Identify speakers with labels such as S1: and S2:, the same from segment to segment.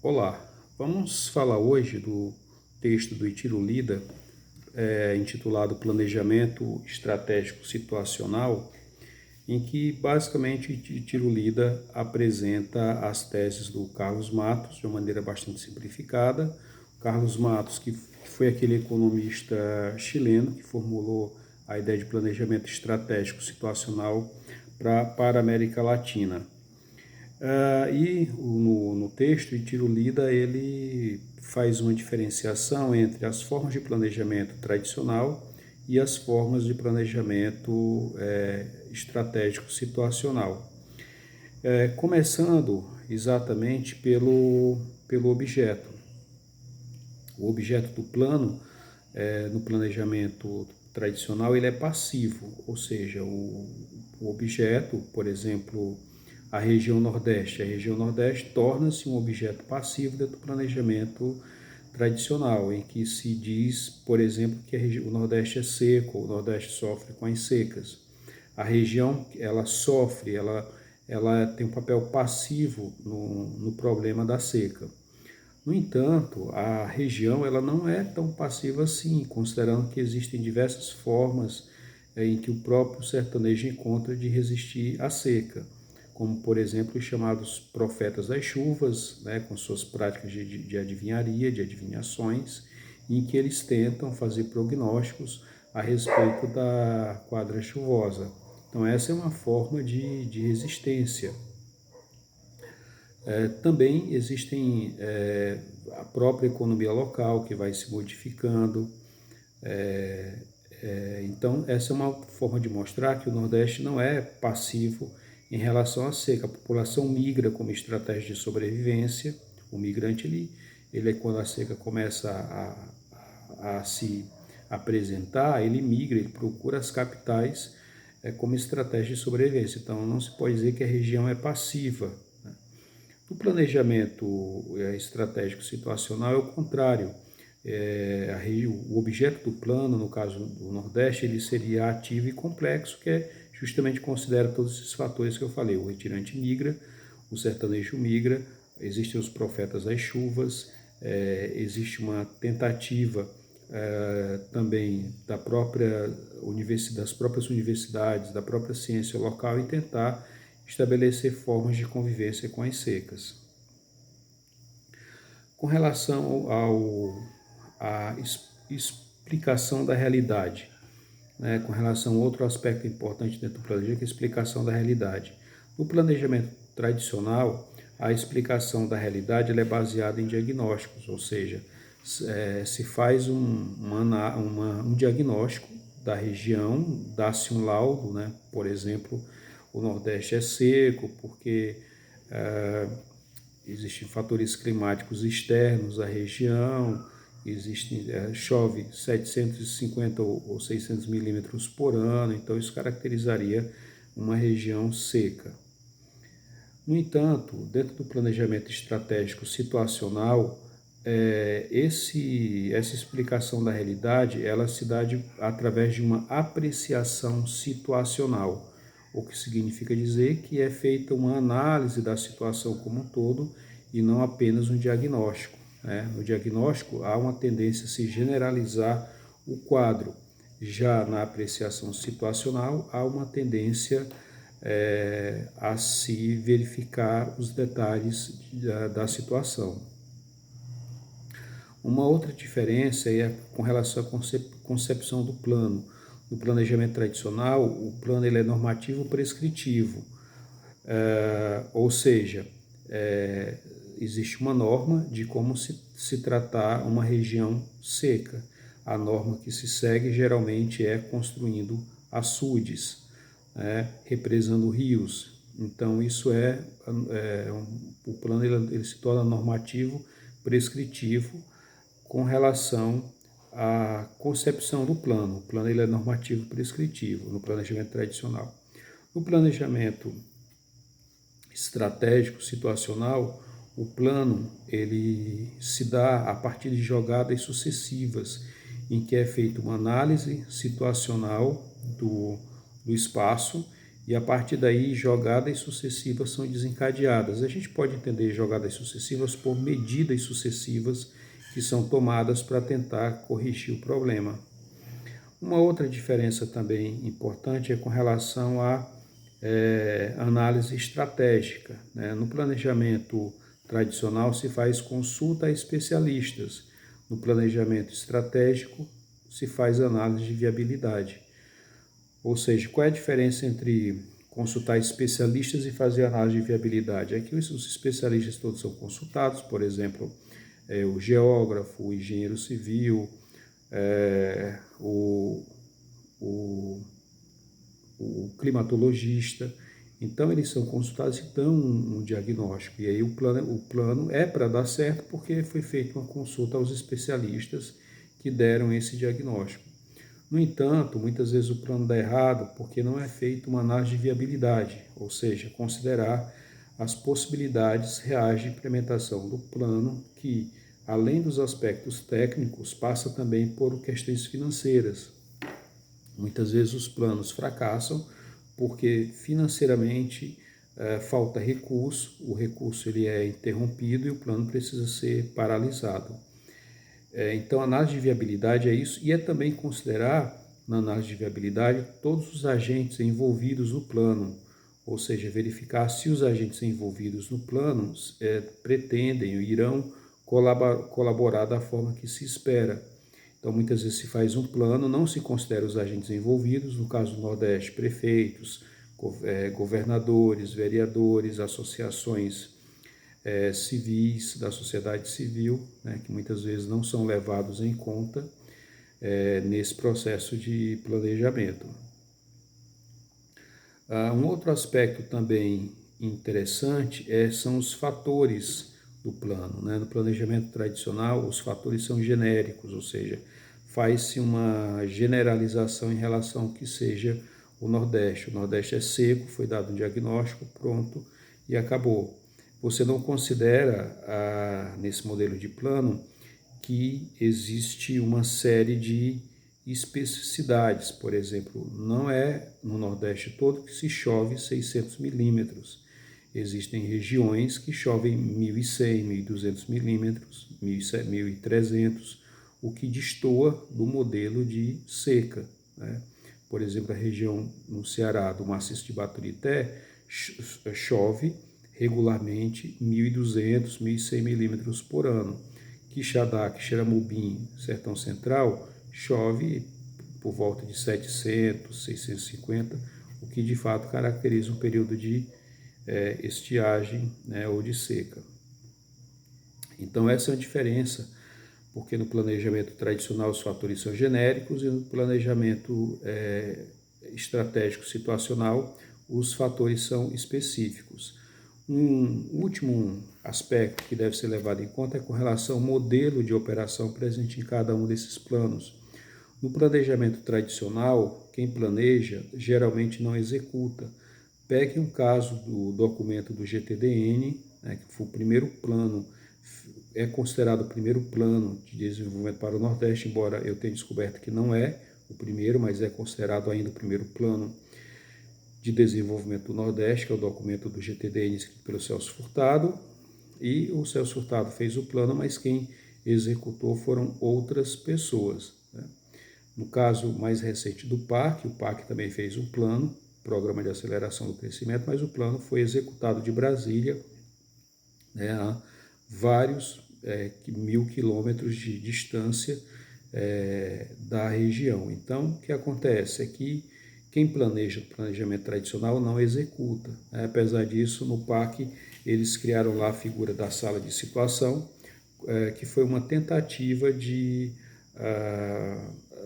S1: Olá, vamos falar hoje do texto do Itiro Lida, intitulado Planejamento Estratégico Situacional, em que basicamente Itiro Lida apresenta as teses do Carlos Matos de uma maneira bastante simplificada. Carlos Matos, que foi aquele economista chileno que formulou a ideia de planejamento estratégico situacional para a América Latina. No texto, Itiro Lida ele faz uma diferenciação entre as formas de planejamento tradicional e as formas de planejamento estratégico situacional. Começando exatamente pelo objeto. O objeto do plano, no planejamento tradicional, ele é passivo, ou seja, o objeto, por exemplo, a região Nordeste. A região Nordeste torna-se um objeto passivo dentro do planejamento tradicional, em que se diz, por exemplo, que o Nordeste é seco, o Nordeste sofre com as secas. A região, ela sofre, ela tem um papel passivo no problema da seca. No entanto, a região ela não é tão passiva assim, considerando que existem diversas formas em que o próprio sertanejo encontra de resistir à seca, como, por exemplo, os chamados profetas das chuvas, né, com suas práticas de adivinharia, de adivinhações, em que eles tentam fazer prognósticos a respeito da quadra chuvosa. Então, essa é uma forma de resistência. Também existem a própria economia local que vai se modificando. Então, essa é uma forma de mostrar que o Nordeste não é passivo em relação à seca. A população migra como estratégia de sobrevivência. O migrante, ele é quando a seca começa a se apresentar, ele migra, ele procura as capitais como estratégia de sobrevivência. Então, não se pode dizer que a região é passiva. No planejamento estratégico situacional é o contrário. O objeto do plano, no caso do Nordeste, ele seria ativo e complexo, que justamente considera todos esses fatores que eu falei. O retirante migra, o sertanejo migra, existem os profetas das chuvas, existe uma tentativa também das próprias universidades, da própria ciência local em tentar estabelecer formas de convivência com as secas. Com relação à explicação da realidade, né, com relação a outro aspecto importante dentro do planejamento, que é a explicação da realidade. No planejamento tradicional, a explicação da realidade ela é baseada em diagnósticos, ou seja, se faz um diagnóstico da região, dá-se um laudo, né? Por exemplo, o Nordeste é seco porque existem fatores climáticos externos à região, chove 750 ou 600 milímetros por ano, então isso caracterizaria uma região seca. No entanto, dentro do planejamento estratégico situacional, essa explicação da realidade ela se dá através de uma apreciação situacional, o que significa dizer que é feita uma análise da situação como um todo e não apenas um diagnóstico. Né? No diagnóstico, há uma tendência a se generalizar o quadro. Já na apreciação situacional, há uma tendência a se verificar os detalhes da situação. Uma outra diferença é com relação à concepção do plano. No planejamento tradicional, o plano ele é normativo prescritivo, ou seja, existe uma norma de como se tratar uma região seca. A norma que se segue geralmente é construindo açudes, represando rios. Então isso o plano ele se torna normativo prescritivo com relação à concepção do plano. O plano ele é normativo prescritivo no planejamento tradicional. No planejamento estratégico situacional, o plano ele se dá a partir de jogadas sucessivas, em que é feita uma análise situacional do espaço e a partir daí jogadas sucessivas são desencadeadas. A gente pode entender jogadas sucessivas por medidas sucessivas que são tomadas para tentar corrigir o problema. Uma outra diferença também importante é com relação à análise estratégica, né? No planejamento tradicional se faz consulta a especialistas, no planejamento estratégico se faz análise de viabilidade. Ou seja, qual é a diferença entre consultar especialistas e fazer análise de viabilidade? É que os especialistas todos são consultados, por exemplo, o geógrafo, o engenheiro civil, o climatologista. Então, eles são consultados e dão um diagnóstico. E aí o plano é para dar certo porque foi feita uma consulta aos especialistas que deram esse diagnóstico. No entanto, muitas vezes o plano dá errado porque não é feita uma análise de viabilidade, ou seja, considerar as possibilidades reais de implementação do plano, que, além dos aspectos técnicos, passa também por questões financeiras. Muitas vezes os planos fracassam porque financeiramente falta recurso, o recurso ele é interrompido e o plano precisa ser paralisado. Então, a análise de viabilidade é isso, e é também considerar, na análise de viabilidade, todos os agentes envolvidos no plano, ou seja, verificar se os agentes envolvidos no plano pretendem ou irão colaborar da forma que se espera. Então, muitas vezes se faz um plano, não se considera os agentes envolvidos, no caso do Nordeste, prefeitos, governadores, vereadores, associações civis, da sociedade civil, né, que muitas vezes não são levados em conta nesse processo de planejamento. Um outro aspecto também interessante são os fatores do plano, né? No planejamento tradicional, os fatores são genéricos, ou seja, faz-se uma generalização em relação ao que seja o Nordeste. O Nordeste é seco, foi dado um diagnóstico, pronto, e acabou. Você não considera, nesse modelo de plano, que existe uma série de especificidades. Por exemplo, não é no Nordeste todo que se chove 600 milímetros. Existem regiões que chovem 1.100, 1.200 milímetros, 1.300, o que destoa do modelo de seca, né? Por exemplo, a região no Ceará do maciço de Baturité chove regularmente 1.200, 1.100 milímetros por ano. Quixadá, Quixeramobim, Sertão Central, chove por volta de 700, 650, o que de fato caracteriza um período de estiagem, né, ou de seca. Então essa é a diferença, porque no planejamento tradicional os fatores são genéricos e no planejamento estratégico situacional os fatores são específicos. Um último aspecto que deve ser levado em conta é com relação ao modelo de operação presente em cada um desses planos. No planejamento tradicional, quem planeja geralmente não executa. Pegue um caso do documento do GTDN, né, que foi o primeiro plano, é considerado o primeiro plano de desenvolvimento para o Nordeste, embora eu tenha descoberto que não é o primeiro, mas é considerado ainda o primeiro plano de desenvolvimento do Nordeste, que é o documento do GTDN escrito pelo Celso Furtado, e o Celso Furtado fez o plano, mas quem executou foram outras pessoas, né? No caso mais recente do PAC, o PAC também fez um plano, Programa de Aceleração do Crescimento, mas o plano foi executado de Brasília, né, a vários 1.000 quilômetros de distância da região. Então, o que acontece é que quem planeja o planejamento tradicional não executa, né? Apesar disso, no PAC, eles criaram lá a figura da sala de situação, que foi uma tentativa de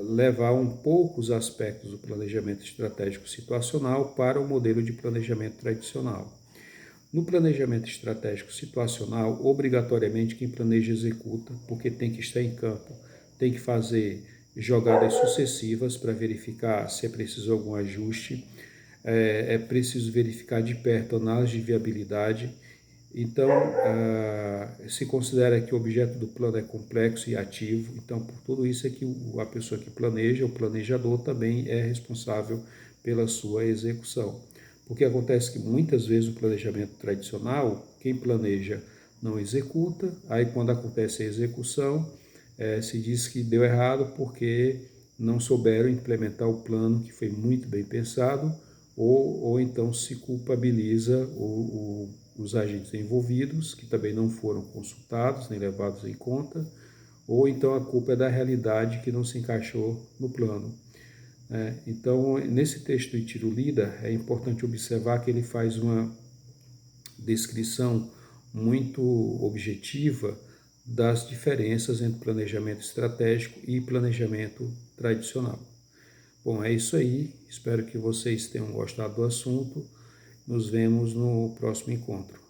S1: levar um pouco os aspectos do planejamento estratégico situacional para o modelo de planejamento tradicional. No planejamento estratégico situacional, obrigatoriamente quem planeja executa, porque tem que estar em campo, tem que fazer jogadas sucessivas para verificar se é preciso algum ajuste, é preciso verificar de perto a análise de viabilidade. Então, se considera que o objeto do plano é complexo e ativo, então por tudo isso é que a pessoa que planeja, o planejador, também é responsável pela sua execução. Porque acontece que muitas vezes o planejamento tradicional, quem planeja não executa, aí quando acontece a execução, se diz que deu errado porque não souberam implementar o plano que foi muito bem pensado, ou então se culpabiliza os agentes envolvidos, que também não foram consultados nem levados em conta, ou então a culpa é da realidade que não se encaixou no plano. Então, nesse texto do Tiro Lida, é importante observar que ele faz uma descrição muito objetiva das diferenças entre planejamento estratégico e planejamento tradicional. Bom, é isso aí. Espero que vocês tenham gostado do assunto. Nos vemos no próximo encontro.